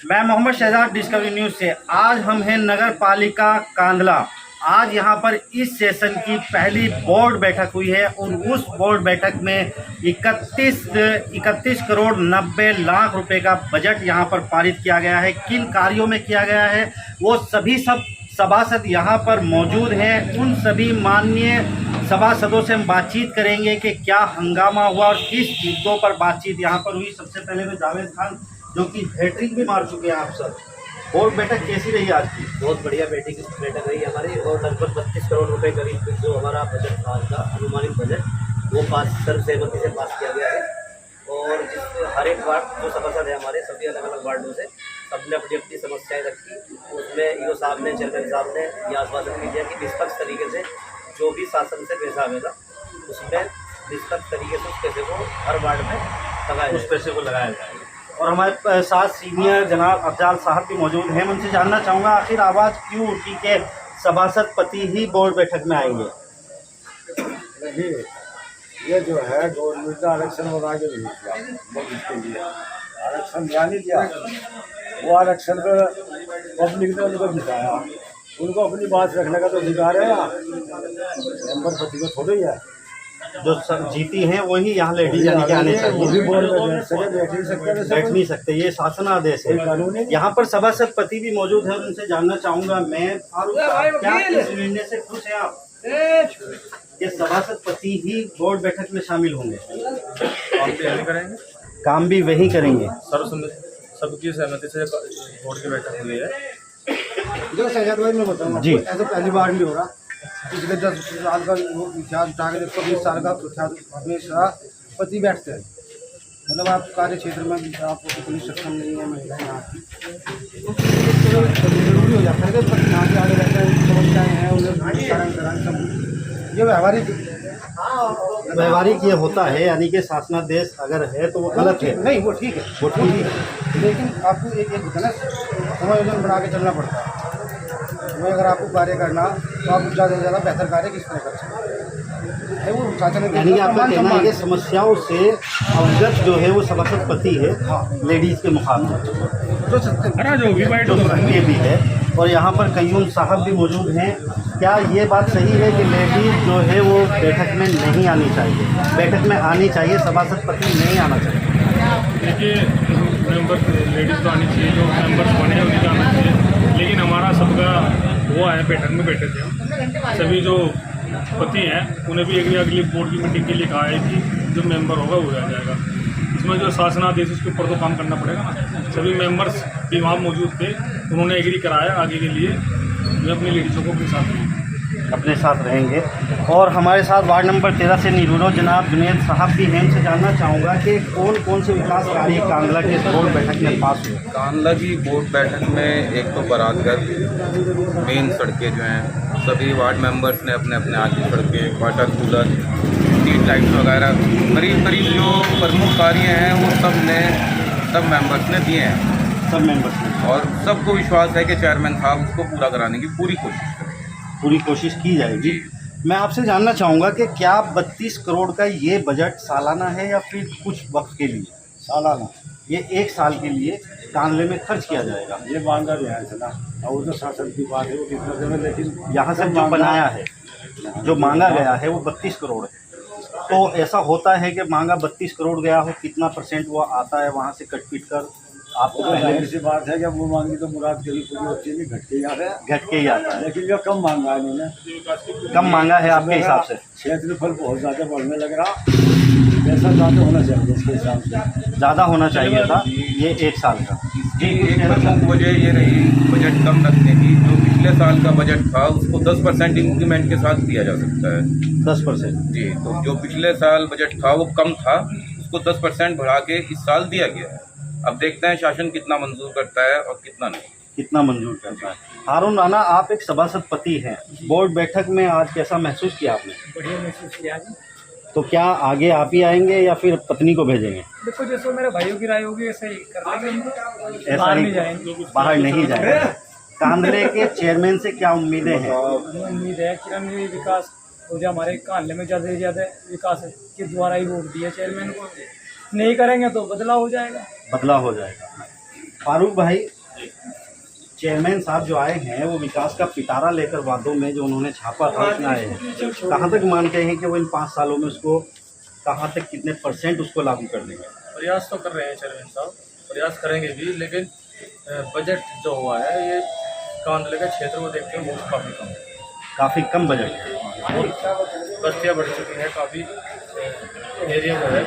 मैं Mohammad Shahzad discovery news से। आज हम हैं नगर पालिका कांदला। आज यहाँ पर इस सेशन की पहली बोर्ड बैठक हुई है और उस बोर्ड बैठक में 31 करोड़ 90 लाख रुपए का बजट यहाँ पर पारित किया गया है। किन कार्यों में किया गया है वो सभी सभासद यहाँ पर मौजूद हैं। उन सभी माननीय सभासदों से हम बातचीत करेंगे कि क्या हंगामा हुआ और किस मुद्दों पर बातचीत यहाँ पर हुई। सबसे पहले मैं जावेद खान, जो कि हैट्रिक भी मार चुके हैं आप सब, बोर्ड बैठक कैसी रही आज की? बहुत बढ़िया बैठक रही हमारी और लगभग 32 करोड़ रुपए करीब जो हमारा बजट था, का अनुमानित बजट वो सर्वसहमति से पास किया गया है। और जिस हर एक वार्ड जो सभासद है हमारे सभी अलग अलग वार्डों से सबने अपनी अपनी समस्याएं रखी। उसमें ईओ साहब ने, चेयरमैन साहब ने यह आश्वासन दिया कि निष्पक्ष तरीके से जो भी शासन से पैसा आएगा उसमें निष्पक्ष तरीके से उस पैसे को हर वार्ड में लगाया जाए। और हमारे साथ सीनियर जनाब अफजाल साहब भी मौजूद हैं। मैं उनसे जानना चाहूँगा आखिर आवाज़ क्यों उठी के सभासद पति ही बोर्ड बैठक में आएंगे? नहीं, ये जो है गवर्नमेंट का आरक्षण और आगे नहीं किया, इसके लिए आरक्षण दिया नहीं दिया। वो आरक्षण पर पब्लिक ने उनको जिताया, उनको अपनी बात रखने का तो अधिकार है। मेंबर पति को थोड़ी है, जो जीती हैं वही यहाँ लेडीज यानी कि आने चाहिए। बैठ नहीं सकते, ये शासनादेश है। यहाँ पर सभासद पति भी मौजूद है, उनसे जानना चाहूँगा मैं। क्या इस निर्णय से खुश हैं आप कि सभासद पति ही बोर्ड बैठक में शामिल होंगे? काम भी वही करेंगे। सबकी सहमति से बोर्ड की बैठक हुई है। जो शहजाद भाई मैं बताऊँ जी, ऐसा पहली बार नहीं हो रहा। पिछले 10 साल का इतिहास उठा के देखो, 20 साल का इतिहास हमेशा पति बैठते हैं। मतलब आप कार्य क्षेत्र में आपको कितनी सक्षम नहीं है महिलाएं यहाँ की, जरूरी हो जाता है कि पति यहाँ के आगे रहते हैं, समस्याएँ हैं उन्हें सब ये व्यवहारिक ये होता है, यानी कि शासनादेश अगर है तो वो गलत है। नहीं, वो ठीक है, वो ठीक है, लेकिन आपको एक होता है ना, समायोजन बना के चलना पड़ता है। तो अगर आपको कार्य करना तो आप ज़्यादा से ज़्यादा बेहतर कार्य किस तरह कर सकते हैं, वो शासन। यानी कि आपका कहना है कि समस्याओं से अवगत जो है वो सभासद पति है। हाँ, लेडीज़ के मुकाबले जो सत्य भी है। और यहाँ पर कयूम साहब भी मौजूद हैं। क्या ये बात सही है कि लेडीज़ जो है वो बैठक में नहीं आनी चाहिए? बैठक में आनी चाहिए, सभासद पति नहीं आना चाहिए। देखिए, मेंबर लेडीज़ तो आनी चाहिए, जो मेंबर्स बने उन्हें आना चाहिए। लेकिन हमारा सबका वो है, बैठक में बैठे थे हम सभी जो पति हैं, उन्हें भी अगली बोर्ड की मीटिंग के लिए कहा है कि जो मेंबर होगा वो रह जाएगा। इसमें जो शासनादेश उसके ऊपर तो काम करना पड़ेगा ना। सभी मेंबर्स भी वहाँ मौजूद थे, उन्होंने एग्री कराया आगे के लिए वे अपनी लेडीज़ों को अपने साथ रहेंगे। और हमारे साथ वार्ड नंबर 13 से निरूरो जनाब जुनेद साहब भी हैं। उनसे जानना चाहूँगा कि कौन कौन से विकास कार्य कांदला के बोर्ड बैठक में पास हुए? कांदला की बोर्ड बैठक में एक तो बरातगढ़ मेन सड़कें जो हैं सभी वार्ड मेंबर्स ने अपने अपने आगे सड़कें, वाटर कूलर, स्ट्रीट लाइट्स वगैरह करीब जो प्रमुख कार्य हैं वो सब मेंबर्स ने दिए हैं। सब मेंबर्स ने, और सबको विश्वास है कि चेयरमैन साहब उसको पूरा कराने की पूरी कोशिश की जाएगी। मैं आपसे जानना चाहूँगा कि क्या 32 करोड़ का ये बजट सालाना है या फिर कुछ वक्त के लिए? सालाना, ये 1 साल के लिए कांदले में खर्च किया जाएगा। ये मांगा गया है ना, और तो शासन की बात है वो किस तरह में, लेकिन यहाँ से जो बनाया है, जो मांगा गया है वो 32 करोड़ है। तो ऐसा होता है कि मांगा 32 करोड़ गया हो, कितना % वो आता है वहाँ से कट पीट कर? आपको पहले सी बात है कि वो मांगी तो मुराद कभी पूरी होती है, घट के ही आता है। लेकिन जो कम मांगा है इन्होंने, कम मांगा है आपके हिसाब से? क्षेत्रफल बहुत ज़्यादा बढ़ने लग रहा, पैसा ज़्यादा होना चाहिए, इसके हिसाब से ज़्यादा होना चाहिए था ये 1 साल का। जी, एक प्रमुख वजह ये रही बजट कम रखने की। जो पिछले साल का बजट था उसको 10% इंक्रीमेंट के साथ दिया जा सकता है। 10%? जी, तो जो पिछले साल बजट था वो कम था, उसको 10% बढ़ा के इस साल दिया गया है। अब देखते हैं शासन कितना मंजूर करता है और कितना नहीं। कितना मंजूर करता है। हारून राणा, आप एक सभासद पति हैं, बोर्ड बैठक में आज कैसा महसूस किया आपने? बढ़िया महसूस किया है। तो क्या आगे आप ही आएंगे या फिर पत्नी को भेजेंगे? देखो, जैसे मेरे भाइयों की राय होगी ऐसे ही कर लेंगे हम, बाहर नहीं जाएंगे। बाहर नहीं जाएंगे। कांदले के चेयरमैन से क्या उम्मीदें हैं? उम्मीद है कि विकास हो जाए हमारे कांदले में, ज़्यादा से ज़्यादा विकास के द्वारा ही वोट दिया चेयरमैन को। नहीं करेंगे तो बदलाव हो जाएगा। फारूक भाई, चेयरमैन साहब जो आए हैं वो विकास का पिटारा लेकर वादों में जो उन्होंने छापा था उसमें आए हैं। कहाँ तक मानते हैं कि वो इन 5 सालों में उसको कहाँ तक कितने % उसको लागू कर देंगे? प्रयास तो कर रहे हैं चेयरमैन साहब, प्रयास करेंगे भी, लेकिन बजट जो हुआ है ये कांदले के क्षेत्र को देखते हैं बहुत काफ़ी कम है। काफ़ी कम बजट है। बहुत बस्तियाँ बढ़ चुकी हैं, काफ़ी एरिया जो है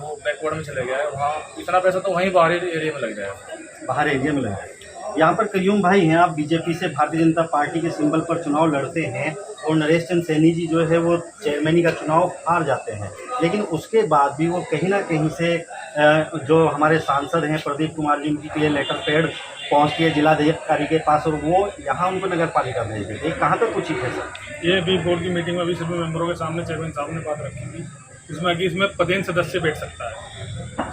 वो बैकवर्ड में चले गया है। वहाँ इतना पैसा तो वहीं बाहरी एरिया में लग जाएगा। बाहर एरिया में लगा है। यहाँ पर कयूम भाई हैं, आप बीजेपी से भारतीय जनता पार्टी के सिंबल पर चुनाव लड़ते हैं और नरेश चंद सैनी जी जो है वो चेयरमैनी का चुनाव हार जाते हैं, लेकिन उसके बाद भी वो कहीं ना कहीं से जो हमारे सांसद हैं प्रदीप कुमार जी, उनके लिए लेटर पैड पहुँचती है जिलाधिकारी के पास और वो यहाँ उनको नगर पालिका भेज देते हैं। कहाँ तक उचित है सर? ये भी बोर्ड की मीटिंग में भी सभी मेंबरों के सामने चेयरमैन साहब ने बात रखी थी, जिसमें कि इसमें पदेन सदस्य बैठ सकता है,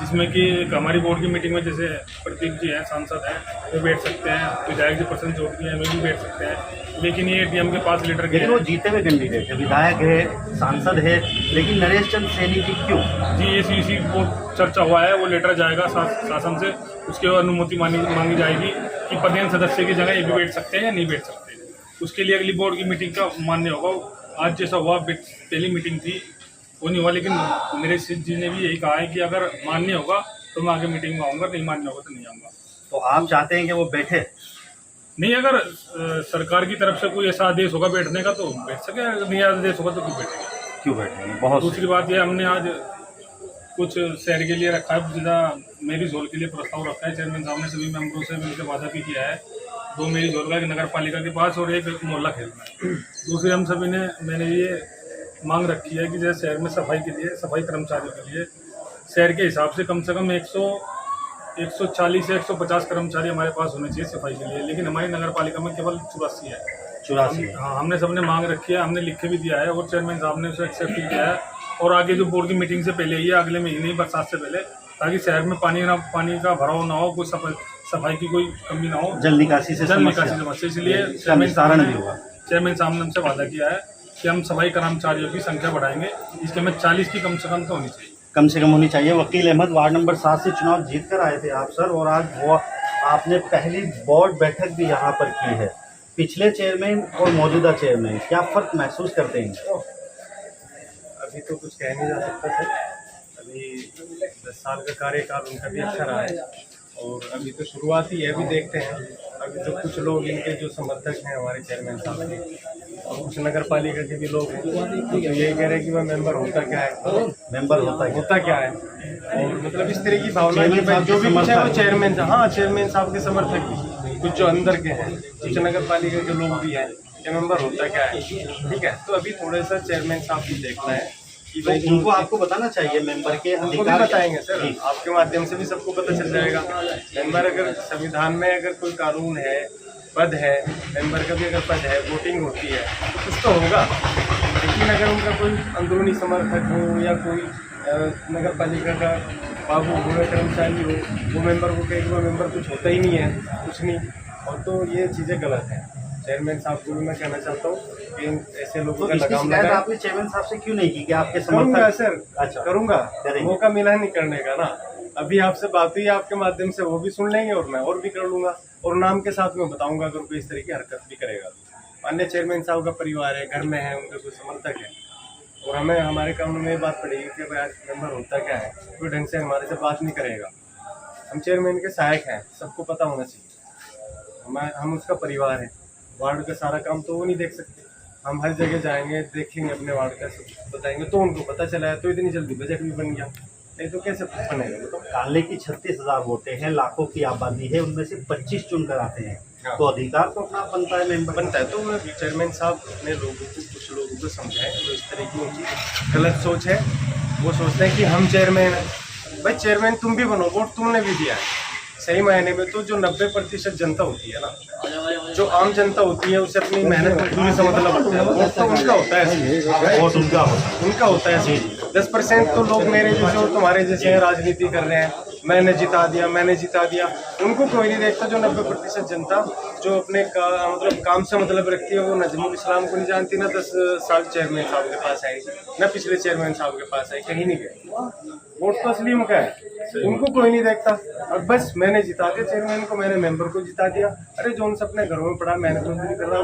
जिसमें कि हमारी बोर्ड की मीटिंग में जैसे प्रदीप जी हैं, सांसद हैं, वे बैठ सकते हैं, विधायक जी प्रसन्न चौधरी हैं, वे भी बैठ सकते हैं। लेकिन ये डीएम के 5 लीटर के लेकिन वो जीते हुए कैंडिडेट है, विधायक है, सांसद है, लेकिन नरेश चंद सैनी जी क्यों? जी ये इसी को चर्चा हुआ है, वो लेटर जाएगा शासन से, उसके अनुमति मांगी जाएगी कि पदेन सदस्य की जगह ये भी बैठ सकते हैं या नहीं बैठ सकते। उसके लिए अगली बोर्ड की मीटिंग का मान्य होगा। आज जैसा हुआ पहली मीटिंग थी वो नहीं हुआ, लेकिन मेरे जी ने भी यही कहा है कि अगर मान्य होगा तो मैं आगे मीटिंग में आऊँगा, नहीं मान्य होगा तो नहीं आऊँगा। तो आप चाहते हैं कि वो बैठे? नहीं, अगर सरकार की तरफ से कोई ऐसा आदेश होगा बैठने का तो बैठ सके, अगर नहीं आदेश होगा तो क्यों बैठेंगे? क्यों बैठेंगे? बहुत दूसरी बात ये, हमने आज कुछ शहर के लिए रखा है, जिला मेरी झोल के लिए प्रस्ताव रखा है। चेयरमैन साहब ने सभी मेंबरों से मिलकर वादा भी किया है, 2 मेरी झोल का, एक नगर पालिका के पास और एक मोहल्ला खेल में। दूसरी हम सभी ने मैंने ये मांग रखी है कि जैसे शहर में सफाई के लिए, सफाई कर्मचारियों के लिए शहर के हिसाब से कम 140 से 150 कर्मचारी हमारे पास होने चाहिए सफाई के लिए, लेकिन हमारी नगर पालिका में केवल 84 है। 84? हाँ, हमने सबने मांग रखी है, हमने लिख के भी दिया है और चेयरमैन साहब ने उसे एक्सेप्ट किया है। और आगे जो बोर्ड की मीटिंग से पहले ही, अगले महीने बरसात से पहले, ताकि शहर में पानी का भराव ना हो, कोई सफाई की कोई कमी ना हो, जल निकासी से समस्या, इसलिए चेयरमैन साहब ने हमसे वादा किया है कि हम सफाई कर्मचारियों की संख्या बढ़ाएंगे, इसके में 40 की कम से कम तो होनी चाहिए। कम से कम होनी चाहिए। वकील अहमद, वार्ड नंबर 7 से चुनाव जीत कर आए थे आप सर, और आज वो आपने पहली बोर्ड बैठक भी यहाँ पर की है। पिछले चेयरमैन और मौजूदा चेयरमैन क्या फ़र्क महसूस करते हैं? अभी तो कुछ कह नहीं जा सकता सर, अभी 10 साल का कार्यकाल उनका भी अच्छा रहा है और अभी तो शुरुआत ही है। अभी देखते हैं, अभी तो कुछ लोग इनके जो समर्थक हैं हमारे चेयरमैन साहब के, और कुछ नगर पालिका के भी लोग हैं तो यही कह रहे हैं कि वह मेंबर होता क्या है, मेंबर होता क्या है, और मतलब इस तरह की भावना जो भी कुछ है वो चेयरमैन साहब, हाँ चेयरमैन साहब के समर्थक भी, कुछ जो अंदर के हैं, कुछ नगर पालिका के लोग भी हैं, ये मेंबर होता क्या है। ठीक है, तो अभी थोड़ा सा चेयरमैन साहब को देखना है कि तो उनको आपको बताना चाहिए मेंबर के उनको भी बताएंगे सर, आपके माध्यम से भी सबको पता चल जाएगा। मेंबर अगर संविधान में अगर कोई कानून है, पद है, मेंबर का भी अगर पद है, वोटिंग होती है, कुछ तो होगा। लेकिन अगर उनका कोई अंदरूनी समर्थक हो या कोई नगर पालिका का बाबू हो या कर्मचारी हो, वो मेंबर को कहे कि वो मेंबर कुछ होता ही नहीं है, कुछ नहीं, और तो ये चीज़ें गलत हैं। चेयरमैन साहब को भी मैं कहना चाहता हूँ कि ऐसे लोगों का लगाम लगाएं। आपने चेयरमैन साहब से क्यों नहीं की कि आपके करूँगा समर्थक? सर, अच्छा, करूँगा, करेंगे। मौका मिला नहीं करने का ना। अभी आपसे बात हुई, आपके माध्यम से वो भी सुन लेंगे और मैं और भी कर लूँगा, और नाम के साथ में बताऊँगा अगर कोई इस तरह की हरकत भी करेगा। अन्य चेयरमैन साहब का परिवार है, घर में है, उनका कोई समर्थक है, और हमें हमारे कानून में ये बात पड़ेगी कि भाई मेंबर होता क्या है, कोई ढंग से हमारे से बात नहीं करेगा। हम चेयरमैन के सहायक हैं, सबको पता होना चाहिए, हम उसका परिवार है। वार्ड का सारा काम तो वो नहीं देख सकते, हम हर जगह जाएंगे, देखेंगे अपने वार्ड का, सब बताएंगे तो उनको पता चला है, तो इतनी जल्दी बजट भी बन गया, नहीं तो कैसे बनेगा। तो कानले की 36,000 वोटें हैं, लाखों की आबादी है, उनमें से 25 चुनकर आते हैं, तो अधिकार तो अपना बनता है, मेंबर बनता है। तो चेयरमैन साहब अपने लोगों को, कुछ लोगों को समझाएं जो इस तरह की उनकी गलत सोच है, वो सोचते हैं कि हम चेयरमैन हैं। भाई चेयरमैन तुम भी बनो, वोट तुमने भी दिया है। सही मायने में तो जो 90% जनता होती है ना, जो आम जनता होती है, उसे अपनी मेहनत मजदूरी से मतलब होता है, वोट तो उनका होता है, वोट उनका होता है। 10% तो लोग मेरे जैसे और तुम्हारे जैसे हैं, राजनीति कर रहे हैं, मैंने जिता दिया, उनको कोई नहीं देखता। जो 90% जनता जो अपने मतलब काम से मतलब रखती है, वो नजमुल इस्लाम को नहीं जानती, ना 10 साल चेयरमैन साहब के पास आई, ना पिछले चेयरमैन साहब के पास आई, कहीं नहीं गए। वोट तो असली उनका है, उनको कोई नहीं देखता। अब बस मैंने जिता दिया चेयरमैन को, मैंने मेंबर को जिता दिया। अरे जो उनसे अपने घरों में पड़ा मैनेजमेंट नहीं कर रहा,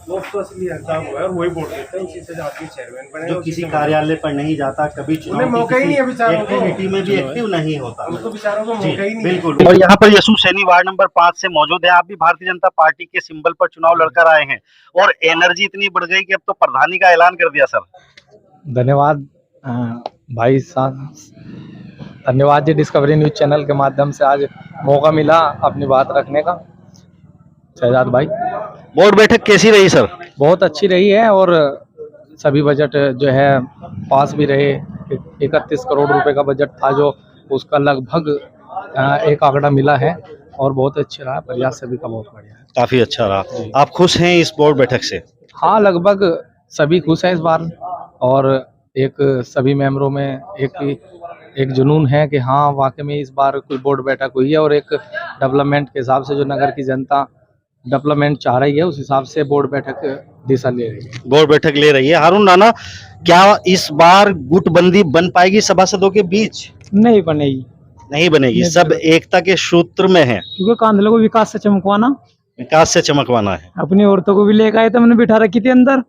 वो तो असली हकदार हुआ है और वही वोट देते हैं, उसी से आदमी चेयरमैन बने। जो किसी कार्यालय पर नहीं जाता, कभी चुनाव उन्हें मौका ही नहीं है बेचारों को, एक्टिविटी में भी एक्टिव नहीं होता। उनको बेचारों को मौका ही नहीं है। बिल्कुल। और यहाँ पर यशु सैनी वार्ड नंबर 5 से मौजूद है। आप भी भारतीय जनता पार्टी के सिंबल पर चुनाव लड़कर आए हैं और एनर्जी इतनी बढ़ गई कि अब तो प्रधानी का ऐलान कर दिया सर। धन्यवाद भाई साहब, धन्यवाद जी। डिस्कवरी न्यूज चैनल के माध्यम से आज मौका मिला अपनी बात रखने का। शहजाद भाई, बोर्ड बैठक कैसी रही सर? बहुत अच्छी रही है और सभी बजट जो है पास भी रहे। 31 करोड़ रुपए का बजट था जो उसका लगभग एक आंकड़ा मिला है और बहुत अच्छा रहा। प्रयास सभी का बहुत बढ़िया है, काफी अच्छा रहा। आप खुश हैं इस बोर्ड बैठक से? हाँ, लगभग सभी खुश हैं इस बार और एक सभी मेंबरों में एक जुनून है कि हाँ वाकई में इस बार कोई बोर्ड बैठक हुई है और एक डेवलपमेंट के हिसाब से जो नगर की जनता डेवलपमेंट चाह रही है उस हिसाब से बोर्ड बैठक दिशा ले रही है। बोर्ड बैठक ले रही है। हारून राणा, क्या इस बार गुटबंदी बन पाएगी सभासदों के बीच? नहीं बनेगी, नहीं बनेगी। सब एकता के सूत्र में है, क्योंकि कांधले को विकास से चमकवाना, विकास से चमकवाना है। अपनी औरतों को भी लेकर आए थे, हमने बिठा रखी थी अंदर।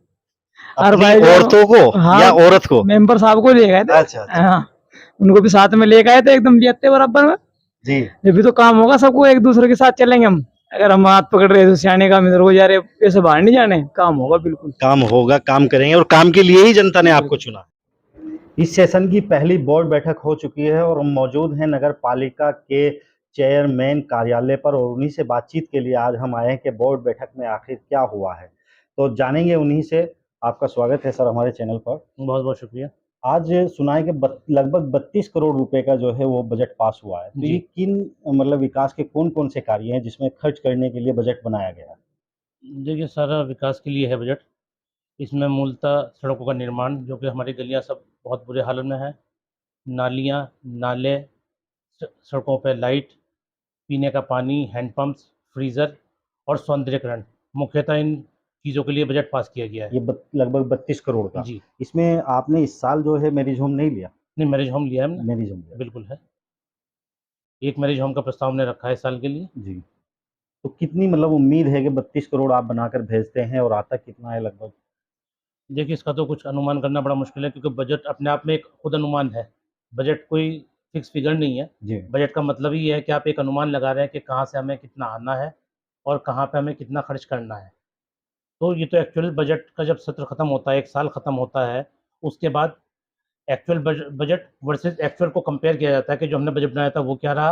और अपनी भाई औरतों को हाँ, या औरत को? मेंबर साहब को ले गए थे। अच्छा, अच्छा। हाँ, उनको भी साथ में लेकर आए थे, एकदम लियते बराबर में। जी, ये भी तो काम होगा, सबको एक दूसरे के साथ चलेंगे हम। अगर हम हाथ पकड़ रहे तो सियाने काम इधर हो जा रहे, ऐसे बाहर नहीं जाने। काम होगा, बिल्कुल काम होगा, काम करेंगे और काम के लिए ही जनता ने आपको चुना। इस सेशन की पहली बोर्ड बैठक हो चुकी है और हम मौजूद हैं नगर पालिका के चेयरमैन कार्यालय पर और उन्हीं से बातचीत के लिए आज हम आए हैं कि बोर्ड बैठक में आखिर क्या हुआ है, तो जानेंगे उन्हीं से। आपका स्वागत है सर हमारे चैनल पर। बहुत बहुत शुक्रिया। आज सुना है कि लगभग 32 करोड़ रुपए का जो है वो बजट पास हुआ है, तो ये किन मतलब विकास के कौन कौन से कार्य हैं जिसमें खर्च करने के लिए बजट बनाया गया है? देखिए, सारा विकास के लिए है बजट। इसमें मूलतः सड़कों का निर्माण, जो कि हमारी गलियां सब बहुत बुरे हालत में है, नालियां, नाले, सड़कों पे लाइट, पीने का पानी, हैंडपम्प्स, फ्रीज़र और सौंदर्यकरण, मुख्यतः इन चीज़ों के लिए बजट पास किया गया है। ये लगभग 32 करोड़ का। जी। इसमें आपने इस साल जो है मैरिज होम नहीं लिया? नहीं, मैरिज होम लिया है हमने। मैरिज होम लिया, बिल्कुल है। एक मैरिज होम का प्रस्ताव हमने रखा है इस साल के लिए। जी। तो कितनी मतलब उम्मीद है कि 32 करोड़ आप बनाकर भेजते हैं और आता कितना है लगभग? देखिए, इसका तो कुछ अनुमान करना बड़ा मुश्किल है, क्योंकि बजट अपने आप में एक खुद अनुमान है। बजट कोई फिक्स फिगर नहीं है। जी, बजट का मतलब ही है कि आप एक अनुमान लगा रहे हैं कि कहाँ से हमें कितना आना है और कहाँ पे हमें कितना खर्च करना है। तो ये तो एक्चुअल बजट का जब सत्र खत्म होता है, एक साल खत्म होता है, उसके बाद एक्चुअल बजट वर्सेस एक्चुअल को कंपेयर किया जाता है कि जो हमने बजट बनाया था वो क्या रहा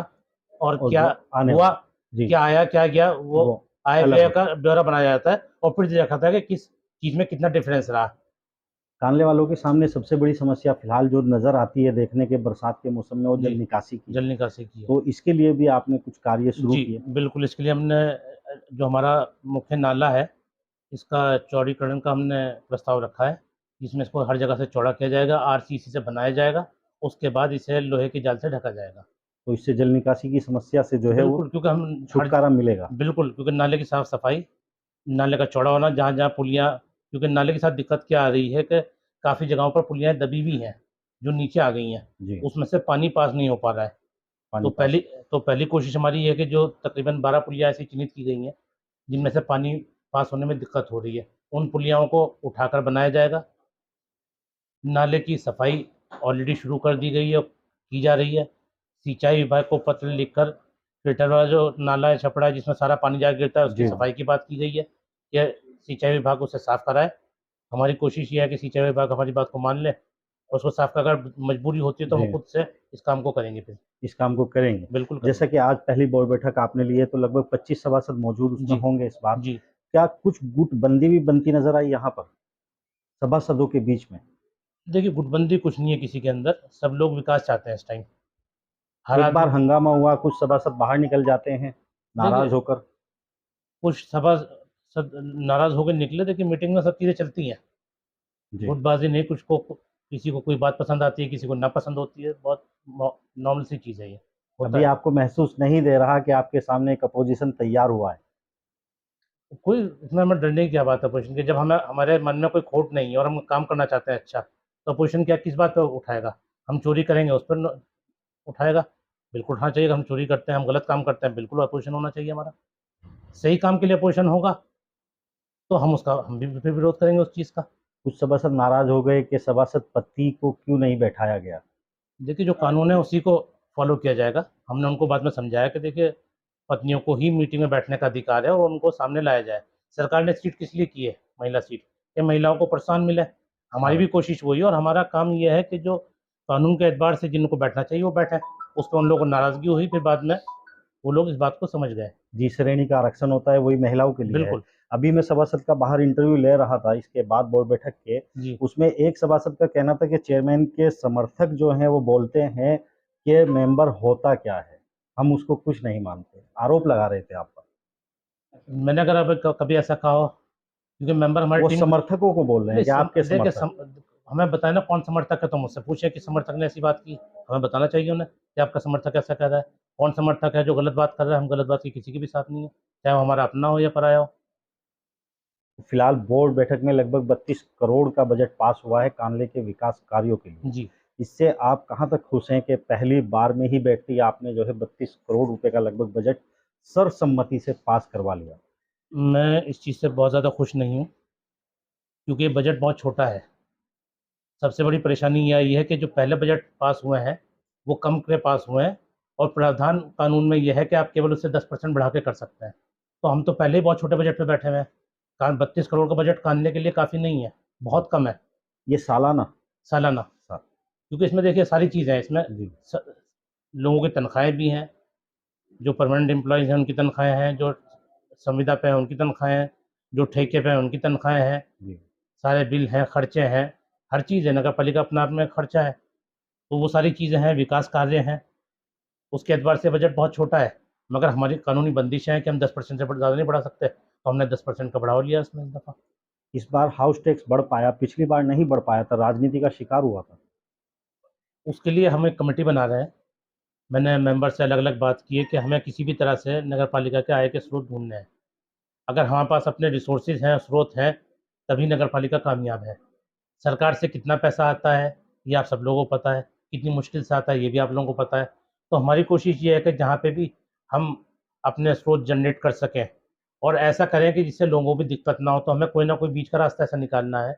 और और क्या जो आने हुआ, वाला। जी, क्या आया, क्या गया, वो आय अलग व्यय होता का ब्यौरा बनाया जाता है और फिर देखा जाता है कि किस चीज़ में कितना डिफरेंस रहा। कानले वालों के सामने सबसे बड़ी समस्या फिलहाल जो नजर आती है देखने के बरसात के मौसम में वो जल जी, निकासी की। जल निकासी की है। तो इसके लिए भी आपने कुछ कार्य शुरू जी, किए? बिल्कुल। इसके लिए हमने जो हमारा मुख्य नाला है, इसका चौड़ीकरण का हमने प्रस्ताव रखा है, जिसमें इसको हर जगह से चौड़ा किया जाएगा, आरसीसी से बनाया जाएगा, उसके बाद इसे लोहे की जाल से ढका जाएगा। तो इससे जल निकासी की समस्या से जो है वो बिल्कुल, क्योंकि हम हर छुटकारा मिलेगा। बिल्कुल, क्योंकि नाले की साफ-सफाई, नाले का चौड़ा होना, जहाँ-जहाँ पुलियाँ, क्योंकि नाले के साथ दिक्कत क्या आ रही है कि काफ़ी जगहों पर पुलियाँ दबी हुई हैं, जो नीचे आ गई हैं, जी, उसमें से पानी पास नहीं हो पा रहा है। पानी तो पास। पहली कोशिश हमारी ये है कि जो तकरीबन 12 पुलियाँ ऐसी चिन्हित की गई हैं, जिनमें से पानी पास होने में दिक्कत हो रही है, उन पुलियाओं को उठाकर बनाया जाएगा। नाले की सफाई ऑलरेडी शुरू कर दी गई है और की जा रही है। सिंचाई विभाग को पत्र लिखकर फिल्टर वाला जो नाला है, छपड़ा है, जिसमें सारा पानी जाकर गिरता है, उसकी जी। सफाई की बात की गई है कि सिंचाई विभाग उसे साफ़ कराए। हमारी कोशिश ये है कि सिंचाई विभाग हमारी बात को मान ले और उसको साफ़ कर, अगर मजबूरी होती है तो हम जी। खुद से इस काम को करेंगे फिर। इस काम को करेंगे। बिल्कुल करेंगे। जैसा कि आज पहली बोर्ड बैठक आपने ली है तो लगभग 25 सभासद मौजूद उसमें जी। होंगे इस बार। जी। क्या कुछ गुटबंदी भी बनती नजर आई यहाँ पर सभासदों के बीच में? देखिए, गुटबंदी कुछ नहीं है किसी के अंदर, सब लोग विकास चाहते हैं इस टाइम। हर एक बार आदमी, हंगामा हुआ, कुछ सभासद बाहर निकल जाते हैं नाराज देखिए, होकर। कुछ सभासद नाराज़ होकर निकले, देखिए मीटिंग में सब चीज़ें चलती हैं। जी, गुटबाज़ी नहीं, किसी को कोई बात पसंद आती है, किसी को नापसंद होती है, बहुत नॉर्मल सी चीज़ है ये, होता अभी है। आपको महसूस नहीं दे रहा कि आपके सामने एक अपोजिशन तैयार हुआ है? कोई इसमें हमें डरने की क्या बात है अपोज़िशन की, जब हमें हमारे मन में कोई खोट नहीं है और हम काम करना चाहते हैं अच्छा, तो अपोज़िशन क्या किस बात पे उठाएगा? हम चोरी करेंगे उस पर न उठाएगा, बिल्कुल उठाना चाहिए। अगर हम चोरी करते हैं, हम गलत काम करते हैं, बिल्कुल अपोजिशन होना चाहिए हमारा। सही काम के लिए अपोजिशन होगा तो हम भी फिर विरोध करेंगे उस चीज़ का। कुछ सभासद नाराज हो गए कि सभासद पति को क्यों नहीं बैठाया गया। देखिए, जो कानून है उसी को फॉलो किया जाएगा। हमने उनको बाद में समझाया कि देखिए, पत्नियों को ही मीटिंग में बैठने का अधिकार है और उनको सामने लाया जाए। सरकार ने सीट किस लिए की है, महिला सीट, कि महिलाओं को प्रोत्साहन मिले। हमारी भी कोशिश वही है और हमारा काम ये है कि जो कानून के एतबार से जिनको बैठना चाहिए वो बैठें। उस पर उन लोगों को नाराज़गी हुई, फिर बाद में वो लोग इस बात को समझ गए। जी श्रेणी का आरक्षण होता है वही महिलाओं के लिए है। बिल्कुल। अभी मैं सभासद का बाहर इंटरव्यू ले रहा था इसके बाद बोर्ड बैठक के, जी। उसमें एक सभासद का कहना था कि चेयरमैन के समर्थक जो हैं वो बोलते हैं कि मेंबर होता क्या है, हम उसको कुछ नहीं मानते, आरोप लगा रहे थे आप पर। मैंने अगर अब कभी ऐसा कहा हो, क्योंकि मेंबर हमारी वो टीम समर्थकों को बोल रहे हैं कि आपके देखिए, समर्थक। हमें बताए ना कौन समर्थक है, तो मुझसे पूछे कि समर्थक ने ऐसी बात की, हमें बताना चाहिए उन्हें कि आपका समर्थक ऐसा कह रहा है। कौन समर्थक है जो गलत बात कर रहा है? हम गलत बात की किसी के भी साथ नहीं है, चाहे वो हमारा अपना हो या पराया हो। फिलहाल बोर्ड बैठक में लगभग 32 करोड़ का बजट पास हुआ है कानले के विकास कार्यों के लिए। जी। इससे आप कहां तक खुश हैं कि पहली बार में ही बैठते ही आपने जो है 32 करोड़ रुपए का लगभग बजट सर्वसम्मति से पास करवा लिया। मैं इस चीज़ से बहुत ज़्यादा खुश नहीं हूँ, क्योंकि ये बजट बहुत छोटा है। सबसे बड़ी परेशानी ये है कि जो पहले बजट पास हुए हैं वो कम के पास हुए हैं, और प्रावधान कानून में ये है कि आप केवल उससे 10% बढ़ा के कर सकते हैं। तो हम तो पहले ही बहुत छोटे बजट पे बैठे हुए हैं। 32 करोड़ का बजट कानले के लिए काफ़ी नहीं है, बहुत कम है ये सालाना सालाना। क्योंकि इसमें देखिए सारी चीज़ें हैं इसमें। जी। लोगों की तनख्वाहें भी हैं, जो परमानेंट एम्प्लॉयज़ हैं उनकी तनख्वाहें हैं, जो संविदा पे हैं उनकी तनख्वाहें हैं, जो ठेके पे हैं उनकी तनख्वाहें हैं, जी। सारे बिल हैं, खर्चे हैं, हर चीज़ है। नगर पालिका अपना आप में खर्चा है, तो वो सारी चीज़ें हैं, विकास कार्य हैं। उसके एतबार से बजट बहुत छोटा है, मगर हमारी कानूनी बंदिश है कि हम 10% से ज़्यादा नहीं बढ़ा सकते, तो हमने 10% का बढ़ावा लिया इसमें इस दफ़ा। इस बार हाउस टैक्स बढ़ पाया, पिछली बार नहीं बढ़ पाया था, राजनीति का शिकार हुआ था। उसके लिए हम एक कमेटी बना रहे हैं। मैंने मेंबर से अलग-अलग बात की है कि हमें किसी भी तरह से नगर पालिका के आय के स्रोत ढूँढने हैं। अगर हमारे पास अपने रिसोर्सेज़ हैं, स्रोत हैं, तभी नगर पालिका कामयाब है। सरकार से कितना पैसा आता है, ये आप सब लोगों को पता है, कितनी मुश्किल से आता है, ये भी आप लोगों को पता है। तो हमारी कोशिश ये है कि जहाँ पे भी हम अपने स्रोत जनरेट कर सकें और ऐसा करें कि जिससे लोगों को भी दिक्कत ना हो, तो हमें कोई ना कोई बीच का रास्ता ऐसा निकालना है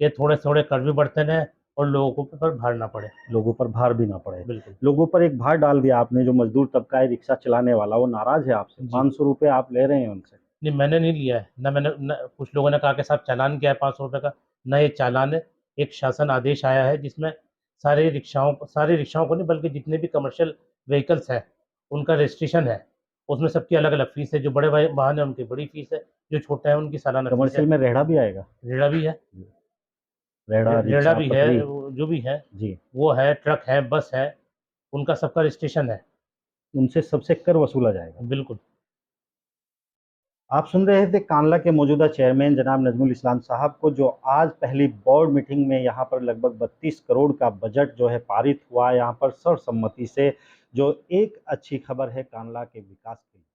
कि थोड़े-थोड़े कर भी बढ़ते रहें और लोगों को पर भार ना पड़े। लोगों पर भार भी ना पड़े। बिल्कुल। लोगों पर एक भार डाल दिया आपने, जो मजदूर तबका है रिक्शा चलाने वाला, वो नाराज है आपसे। जी। 500 रुपये आप ले रहे हैं उनसे। नहीं, मैंने नहीं लिया है। न कुछ लोगों ने कहा कि साहब चालान क्या है ₹500 का? ना ये चालान है, एक शासन आदेश आया है जिसमें सारे रिक्शाओं को नहीं, बल्कि जितने भी कमर्शियल व्हीकल्स हैं, उनका रजिस्ट्रेशन है। उसमें सबकी अलग-अलग फ़ीस है, जो बड़े वाहन हैं उनकी बड़ी फ़ीस है, जो छोटे हैं उनकी सालाना फ़ीस है। कमर्शियल में रेहड़ा भी आएगा। रेहड़ा भी है, रेहड़ा, रेहड़ा रिक्शा, भी है, पटरी। वो जो भी है, जी। वो है, ट्रक है, बस है, उनका सबका रजिस्ट्रेशन है। उनसे सबसे कर वसूला जाएगा। बिल्कुल। आप सुन रहे थे कांडला के मौजूदा चेयरमैन जनाब नजमुल इस्लाम साहब को, जो आज पहली बोर्ड मीटिंग में यहाँ पर लगभग 32 करोड़ का बजट जो है पारित हुआ यहाँ पर सर्वसम्मति से, जो एक अच्छी खबर है कांडला के विकास के लिए।